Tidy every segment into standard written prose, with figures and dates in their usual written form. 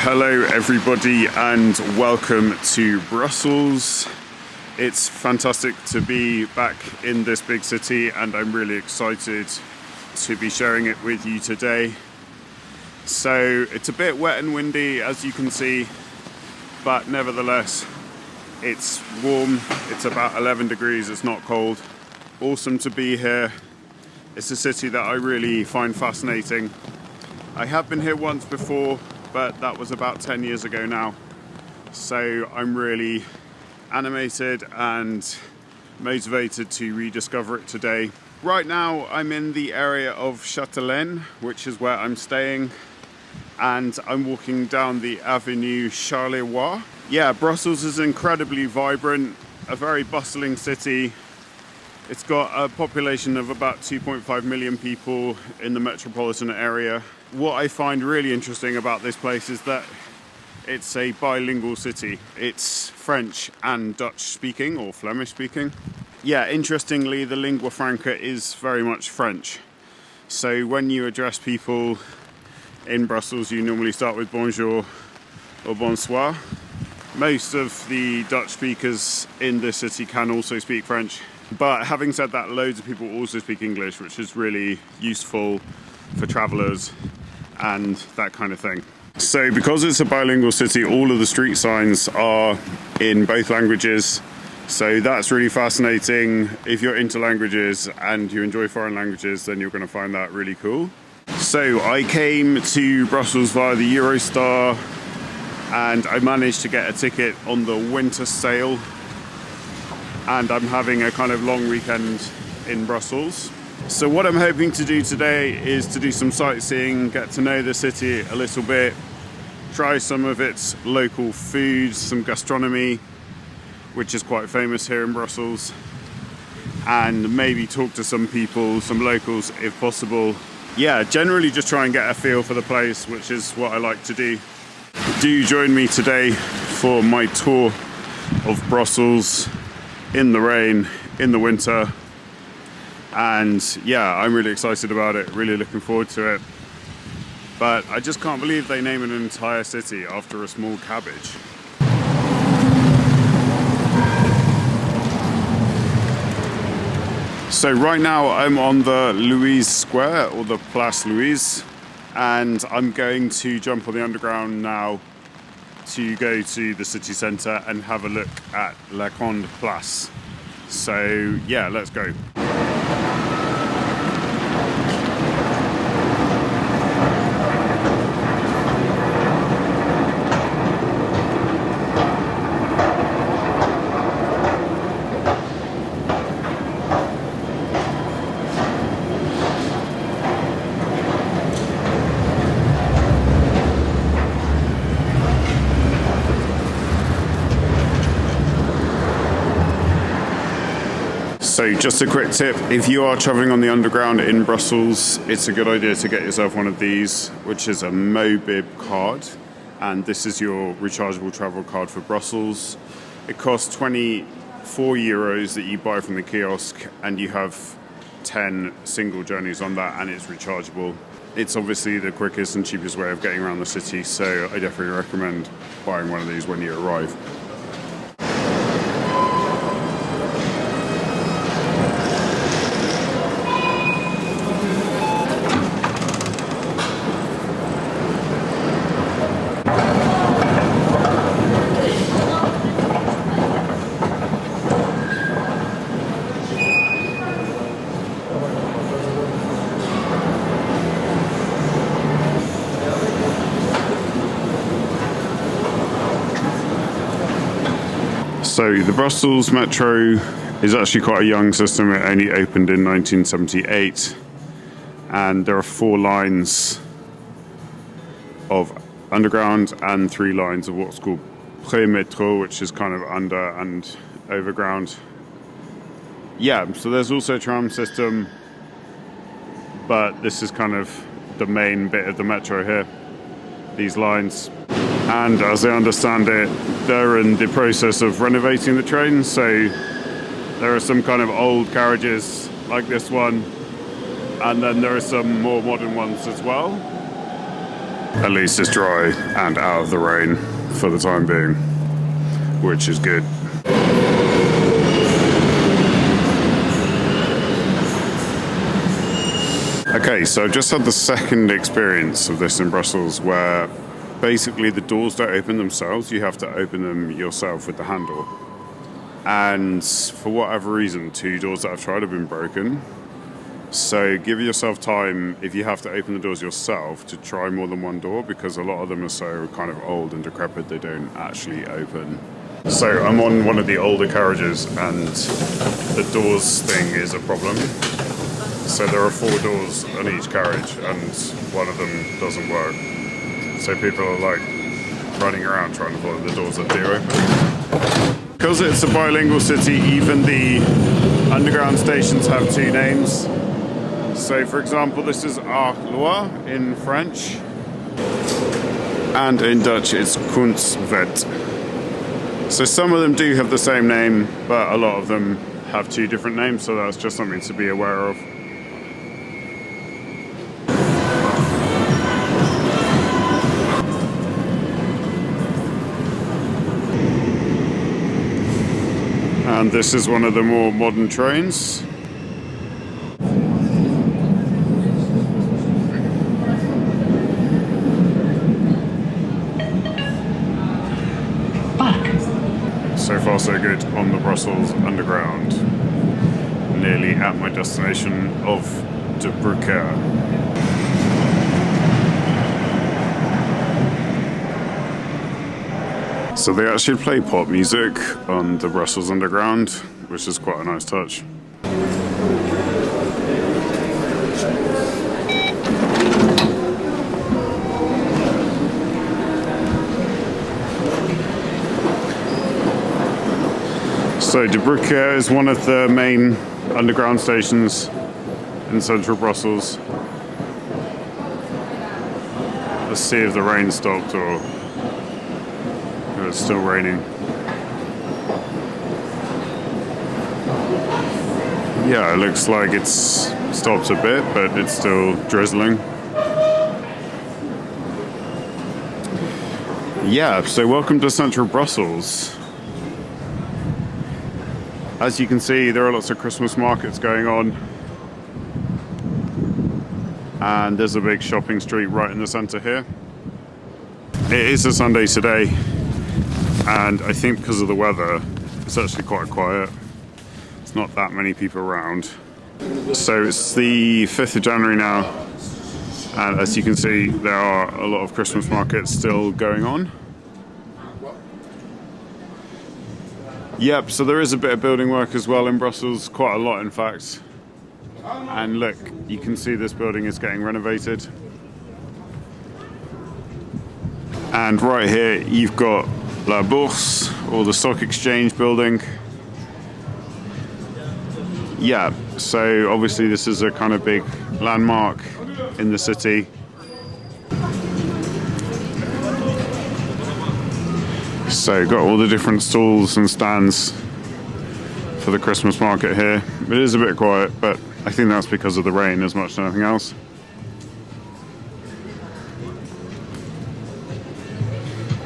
Hello everybody and welcome to Brussels. It's fantastic to be back in this big city and I'm really excited to be sharing it with you today. So it's a bit wet and windy as you can see, but nevertheless it's warm. It's about 11 degrees, it's not cold. Awesome to be here. It's a city that I really find fascinating. I have been here once before, but that was about 10 years ago now. So I'm really animated and motivated to rediscover it today. Right now I'm in the area of Chatêlaine, which is where I'm staying, and I'm walking down the Avenue Charleroi. Yeah, Brussels is incredibly vibrant, a very bustling city. It's got a population of about 2.5 million people in the metropolitan area. What I find really interesting about this place is that it's a bilingual city. It's French and Dutch speaking, or Flemish speaking. Yeah, interestingly, the lingua franca is very much French. So when you address people in Brussels, you normally start with bonjour or bonsoir. Most of the Dutch speakers in this city can also speak French. But having said that, loads of people also speak English, which is really useful for travelers and that kind of thing. So because it's a bilingual city, all of the street signs are in both languages. So that's really fascinating. If you're into languages and you enjoy foreign languages, then you're going to find that really cool. So I came to Brussels via the Eurostar and I managed to get a ticket on the winter sale. And I'm having a kind of long weekend in Brussels. So what I'm hoping to do today is to do some sightseeing, get to know the city a little bit, try some of its local foods, some gastronomy, which is quite famous here in Brussels, and maybe talk to some people, some locals if possible. Yeah, generally just try and get a feel for the place, which is what I like to do. Do join me today for my tour of Brussels in the rain, in the winter. And yeah, I'm really excited about it, really looking forward to it. But I just can't believe they name an entire city after a small cabbage. So right now I'm on the Louise Square, or the Place Louise, and I'm going to jump on the underground now to go to the city centre and have a look at La Grande Place. So yeah, let's go. So just a quick tip, if you are travelling on the underground in Brussels, it's a good idea to get yourself one of these, which is a Mobib card. And this is your rechargeable travel card for Brussels. It costs 24 euros that you buy from the kiosk, and you have 10 single journeys on that, and it's rechargeable. It's obviously the quickest and cheapest way of getting around the city, so I definitely recommend buying one of these when you arrive. So the Brussels Metro is actually quite a young system. It only opened in 1978, and there are 4 lines of underground and 3 lines of what's called pré-métro, which is kind of under and overground. Yeah, so there's also a tram system, but this is kind of the main bit of the metro here, these lines. And as I understand it, they're in the process of renovating the train, so there are some kind of old carriages like this one, and then there are some more modern ones as well. At least it's dry and out of the rain for the time being, which is good. Okay, so I've just had the second experience of this in Brussels where basically the doors don't open themselves, you have to open them yourself with the handle. And for whatever reason, 2 doors that I've tried have been broken. So give yourself time, if you have to open the doors yourself, to try more than 1 door, because a lot of them are so kind of old and decrepit they don't actually open. So I'm on one of the older carriages and the doors thing is a problem. So there are 4 doors on each carriage and one of them doesn't work. So people are like running around trying to find the doors that do open. Because it's a bilingual city, even the underground stations have 2 names. So for example, this is Arlois in French, and in Dutch it's Kunstwet. So some of them do have the same name, but a lot of them have 2 different names, so that's just something to be aware of. And this is one of the more modern trains. So far so good on the Brussels Underground. Nearly at my destination of De Bruyne. So they actually play pop music on the Brussels Underground, which is quite a nice touch. So De Bruyne is one of the main underground stations in central Brussels. Let's see if the rain stopped or it's still raining. Yeah, it looks like it's stopped a bit, but it's still drizzling. Yeah, so welcome to central Brussels. As you can see, there are lots of Christmas markets going on. And there's a big shopping street right in the center here. It is a Sunday today, and I think because of the weather, it's actually quite quiet. There's not that many people around. So it's the 5th of January now, and as you can see, there are a lot of Christmas markets still going on. Yep, so there is a bit of building work as well in Brussels, quite a lot in fact. And look, you can see this building is getting renovated. And right here you've got La Bourse, or the stock exchange building. Yeah, so obviously this is a kind of big landmark in the city. So got all the different stalls and stands for the Christmas market here. It is a bit quiet, but I think that's because of the rain as much as anything else.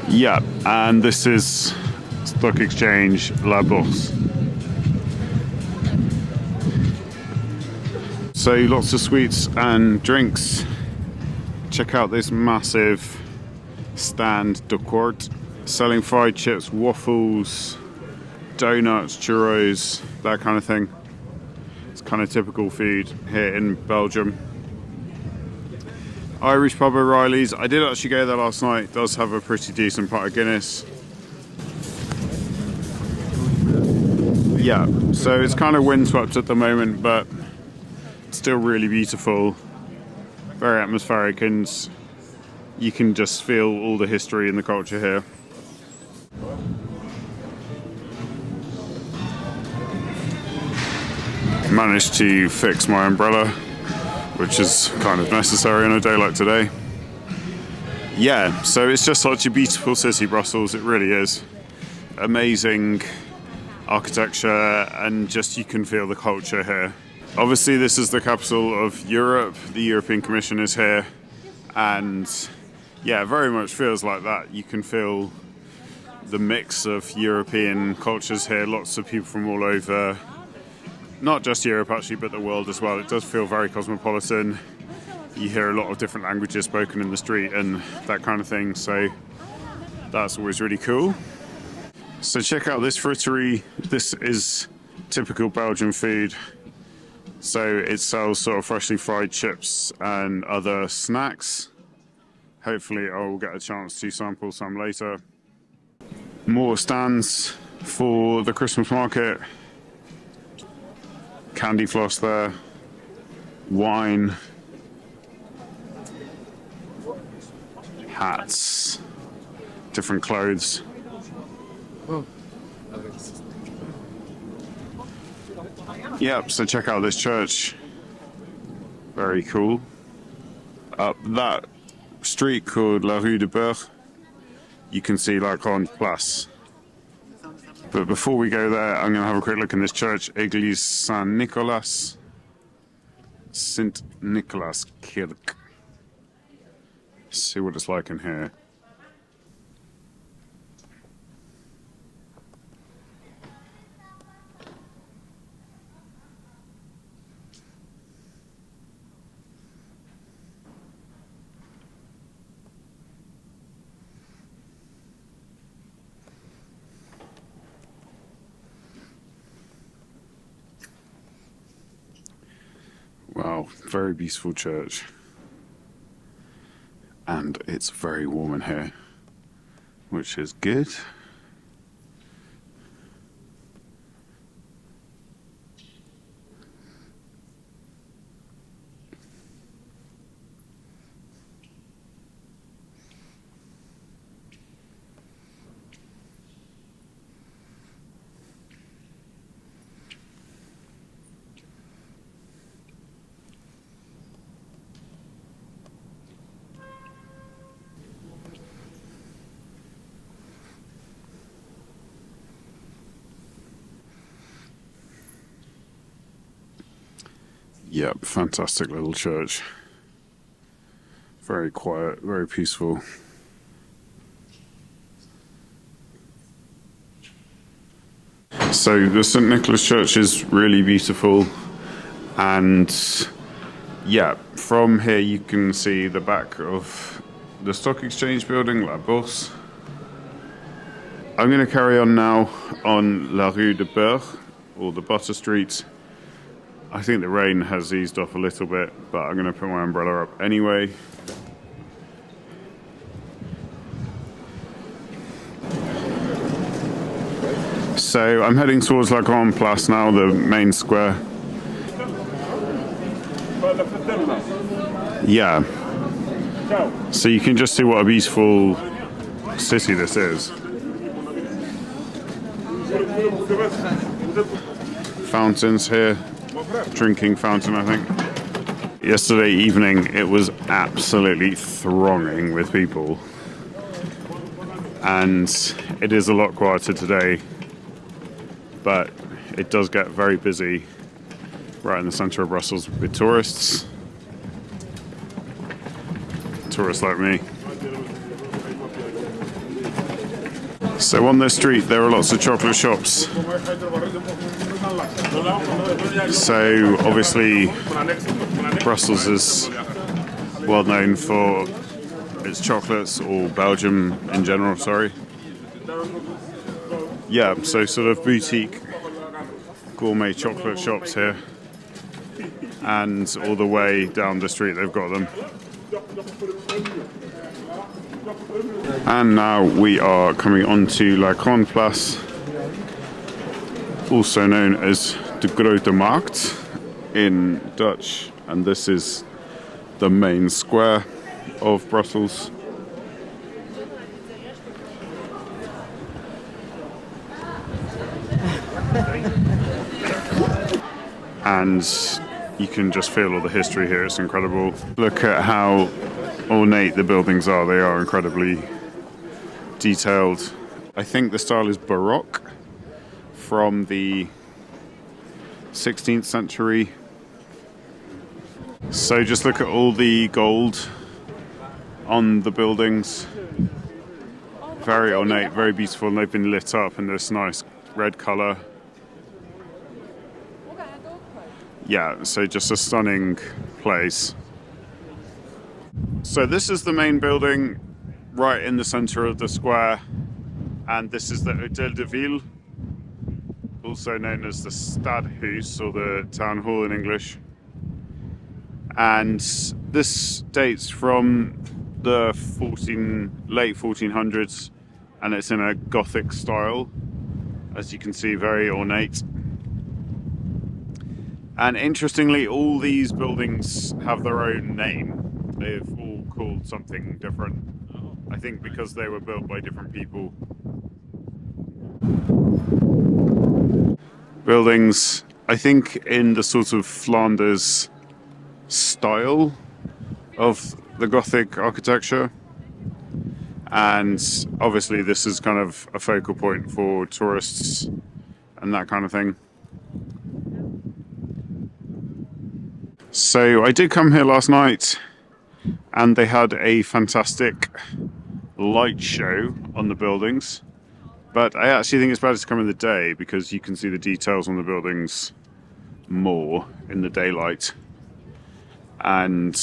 Yeah, and this is Stock Exchange La Bourse. So lots of sweets and drinks. Check out this massive stand de court, selling fried chips, waffles, donuts, churros, that kind of thing. It's kind of typical food here in Belgium. Irish pub O'Reilly's. I did actually go there last night. It does have a pretty decent pot of Guinness. Yeah, so it's kind of windswept at the moment, but it's still really beautiful. Very atmospheric, and you can just feel all the history and the culture here. Managed to fix my umbrella, which is kind of necessary on a day like today. Yeah, so it's just such a beautiful city, Brussels. It really is. Amazing architecture, and just you can feel the culture here. Obviously this is the capital of Europe. The European Commission is here, and Yeah, it very much feels like that. You can feel the mix of European cultures here, lots of people from all over, not just Europe actually, but the world as well. It does feel very cosmopolitan. You hear a lot of different languages spoken in the street and that kind of thing, so that's always really cool. So check out this friterie. This is typical Belgian food. So it sells sort of freshly fried chips and other snacks. Hopefully I'll get a chance to sample some later. More stands for the Christmas market. Candy floss there. Wine. Hats. Different clothes. Yep, so check out this church. Very cool. Up that street called La Rue de Bourse, you can see La Grande Place. But before we go there, I'm going to have a quick look in this church, Église Saint-Nicolas. Saint Nicholas Kirk. See what it's like in here. Wow, very beautiful church. And it's very warm in here, which is good. Yep, fantastic little church. Very quiet, very peaceful. So the St. Nicholas Church is really beautiful, and yeah, from here you can see the back of the stock exchange building, La Bourse. I'm going to carry on now on La Rue de Bourse, or the Butter Street. I think the rain has eased off a little bit, but I'm going to put my umbrella up anyway. So I'm heading towards La Grande Place now, the main square. Yeah. So you can just see what a beautiful city this is. Fountains here. Drinking fountain, I think. Yesterday evening it was absolutely thronging with people, and it is a lot quieter today, but it does get very busy right in the centre of Brussels with tourists like me. So on this street there are lots of chocolate shops. So obviously Brussels is well known for its chocolates, or Belgium in general, sorry. Yeah, so sort of boutique gourmet chocolate shops here, and all the way down the street they've got them. And now we are coming on to La Grande Place, also known as the Groote-Markt in Dutch, and this is the main square of Brussels. And you can just feel all the history here, it's incredible. Look at how ornate the buildings are, they are incredibly detailed. I think the style is Baroque, from the 16th century. So just look at all the gold on the buildings. Very ornate, very beautiful, and they've been lit up in this nice red colour. Yeah, so just a stunning place. So this is the main building right in the centre of the square, and this is the Hôtel de Ville, also known as the Stadhuis, or the Town Hall in English. And this dates from the late 1400s, and it's in a Gothic style, as you can see, very ornate. And interestingly, all these buildings have their own name. They've all called something different, I think because they were built by different people. Buildings, I think, in the sort of Flanders style of the Gothic architecture, and obviously this is kind of a focal point for tourists and that kind of thing. So I did come here last night, and they had a fantastic light show on the buildings, but I actually think it's better to come in the day because you can see the details on the buildings more in the daylight. And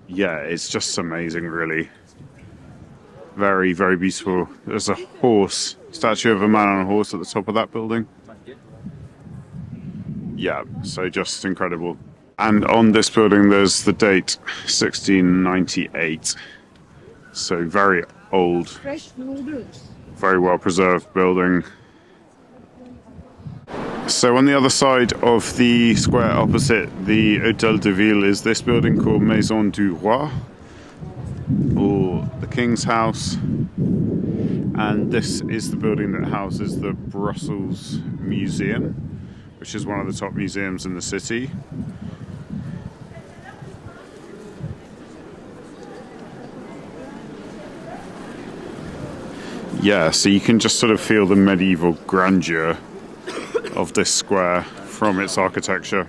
yeah, it's just amazing, really. Very, very beautiful. There's a horse, statue of a man on a horse at the top of that building. Yeah, so just incredible. And on this building there's the date 1698. So very old, very well preserved building. So on the other side of the square opposite the Hôtel de Ville is this building called Maison du Roi, or the King's House. And this is the building that houses the Brussels Museum, which is one of the top museums in the city. Yeah, so you can just sort of feel the medieval grandeur of this square from its architecture.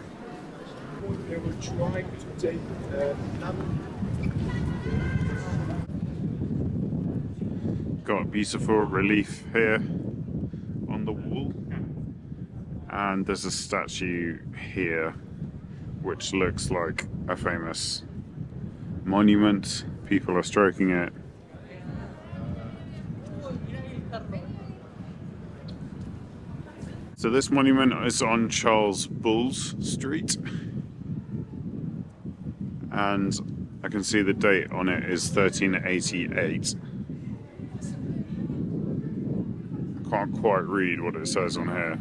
Got beautiful relief here on the wall, and there's a statue here which looks like a famous monument. People are stroking it. So this monument is on Charles Bull's Street, and I can see the date on it is 1388. I can't quite read what it says on here.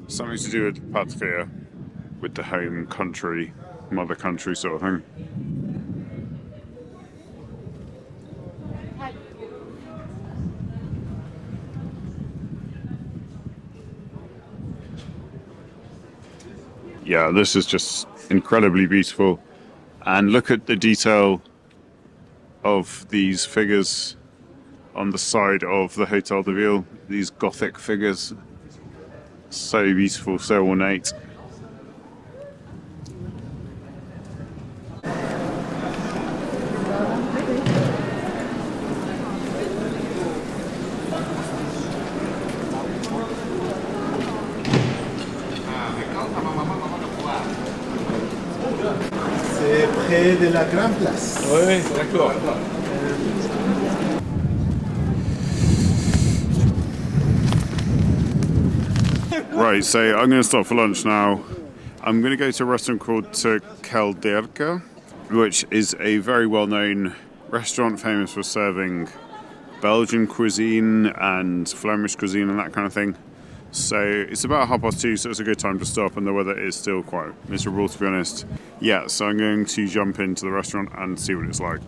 Something to do with Patria, with the home country, mother country sort of thing. Yeah, this is just incredibly beautiful. And look at the detail of these figures on the side of the Hôtel de Ville. These Gothic figures. So beautiful, so ornate. C'est près de la Grande Place. Oui, d'accord. Right, so I'm going to stop for lunch now. I'm going to go to a restaurant called Chatêlaine, which is a very well-known restaurant famous for serving Belgian cuisine and Flemish cuisine and that kind of thing. So it's about 2:30, so it's a good time to stop, and the weather is still quite miserable, to be honest. Yeah, so I'm going to jump into the restaurant and see what it's like.